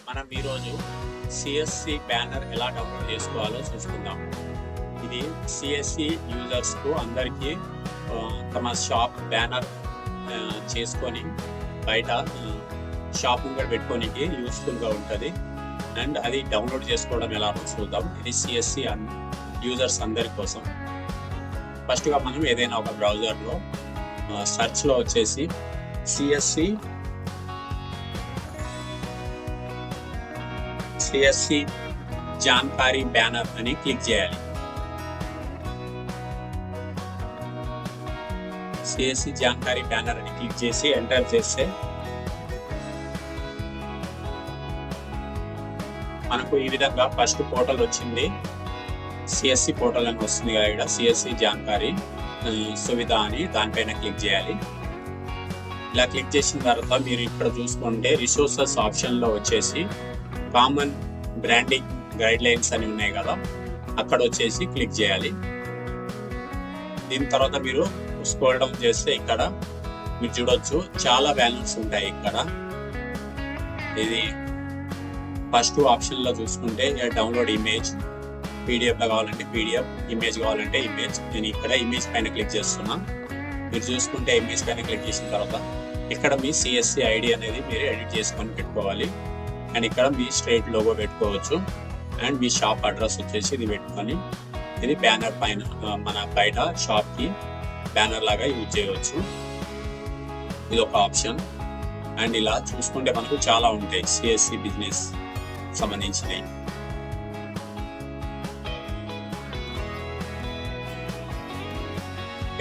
మనం ఈరోజు CSC banner ఎలా డౌన్లోడ్ చేసుకోవాలో చూసుకుందాం. ఇది సిఎస్సి యూజర్స్కు అందరికీ తమ షాప్ బ్యానర్ చేసుకొని బయట షాప్ ముంగడ పెట్టుకోనికి యూస్ఫుల్గా ఉంటుంది. అండ్ అది డౌన్లోడ్ చేసుకోవడం ఎలాగో చూద్దాం. ఇది సిఎస్సి యూజర్స్ అందరి కోసం. ఫస్ట్గా మనం ఏదైనా ఒక బ్రౌజర్లో సెర్చ్లో వచ్చేసి సిఎస్సి జాన్కారీ బ్యానర్ అని క్లిక్ చేయాలి. సిఎస్సి జాన్కారీ బ్యానర్ అని క్లిక్ చేసి ఎంటర్ చేస్తే మనకు ఈ విధంగా ఫస్ట్ పోర్టల్ వచ్చింది. సిఎస్సి పోర్టల్ అని వస్తుంది కదా, ఇక్కడ సిఎస్సి జాన్కారీ సువిధ అని దానిపైన క్లిక్ చేయాలి. ఇలా క్లిక్ చేసిన తర్వాత మీరు ఇక్కడ చూసుకుంటే రిసోర్సెస్ ఆప్షన్లో వచ్చేసి కామన్ బ్రాండింగ్ గైడ్ లైన్స్ అని ఉన్నాయి కదా, అక్కడ వచ్చేసి క్లిక్ చేయాలి. దీని తర్వాత మీరు స్క్రోల్ డౌన్ చేస్తే ఇక్కడ మీరు చూడొచ్చు చాలా బ్యానర్స్ ఉంటాయి. ఇక్కడ ఇది ఫస్ట్ ఆప్షన్లో చూసుకుంటే డౌన్లోడ్ ఇమేజ్, పీడిఎఫ్లో కావాలంటే పీడిఎఫ్, ఇమేజ్ కావాలంటే ఇమేజ్. నేను ఇక్కడ ఇమేజ్ పైన క్లిక్ చేస్తున్నా. మీరు చూసుకుంటే ఇమేజ్ పైన క్లిక్ చేసిన తర్వాత ఇక్కడ మీ సిఎస్సి ఐడి అనేది మీరు ఎడిట్ చేసుకొని పెట్టుకోవాలి. అండ్ ఇక్కడ మీ స్ట్రైట్ లోగో పెట్టుకోవచ్చు. అండ్ మీ షాప్ అడ్రస్ వచ్చేసి ఇది పెట్టుకొని ఇది బ్యానర్ పైన మన బయట షాప్కి బ్యానర్ లాగా యూజ్ చేయవచ్చు. ఇది ఒక ఆప్షన్. అండ్ ఇలా చూసుకుంటే మనకు చాలా ఉంటాయి సిఎస్సి బిజినెస్ సంబంధించినవి.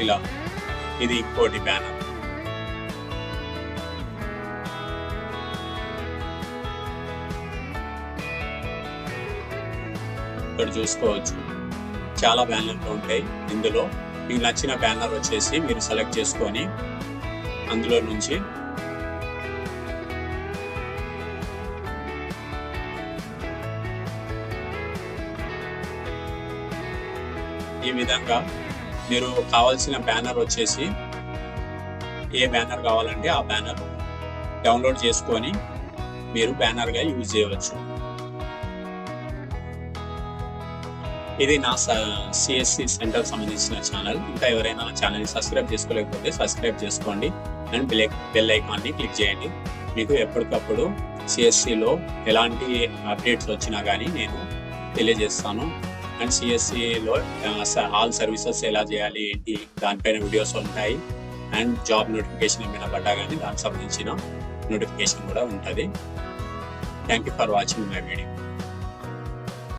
ఇలా ఇది ఇంకోటి బ్యానర్. ఇక్కడ చూసుకోవచ్చు చాలా బ్యానర్లు ఉంటాయి. ఇందులో మీకు నచ్చిన బ్యానర్ వచ్చేసి మీరు సెలెక్ట్ చేసుకొని అందులో నుంచి ఈ విధంగా మీరు కావాల్సిన బ్యానర్ వచ్చేసి ఏ బ్యానర్ కావాలంటే ఆ బ్యానర్ డౌన్లోడ్ చేసుకొని మీరు బ్యానర్గా యూజ్ చేయవచ్చు. ఇది నా సిఎస్సి సెంటర్ సంబంధించిన ఛానల్. ఇంకా ఎవరైనా నా ఛానల్ని సబ్స్క్రైబ్ చేసుకోలేకపోతే సబ్స్క్రైబ్ చేసుకోండి. అండ్ బెల్ ఐకాన్ని క్లిక్ చేయండి. మీకు ఎప్పటికప్పుడు సిఎస్సిలో ఎలాంటి అప్డేట్స్ వచ్చినా కానీ నేను తెలియజేస్తాను. అండ్ సిఎస్సిలో ఆల్ సర్వీసెస్ ఎలా చేయాలి ఏంటి దానిపైన వీడియోస్ ఉంటాయి. అండ్ జాబ్ నోటిఫికేషన్ ఏమైనా పడ్డా కానీ దానికి సంబంధించిన నోటిఫికేషన్ కూడా ఉంటుంది. Thank you for watching my video.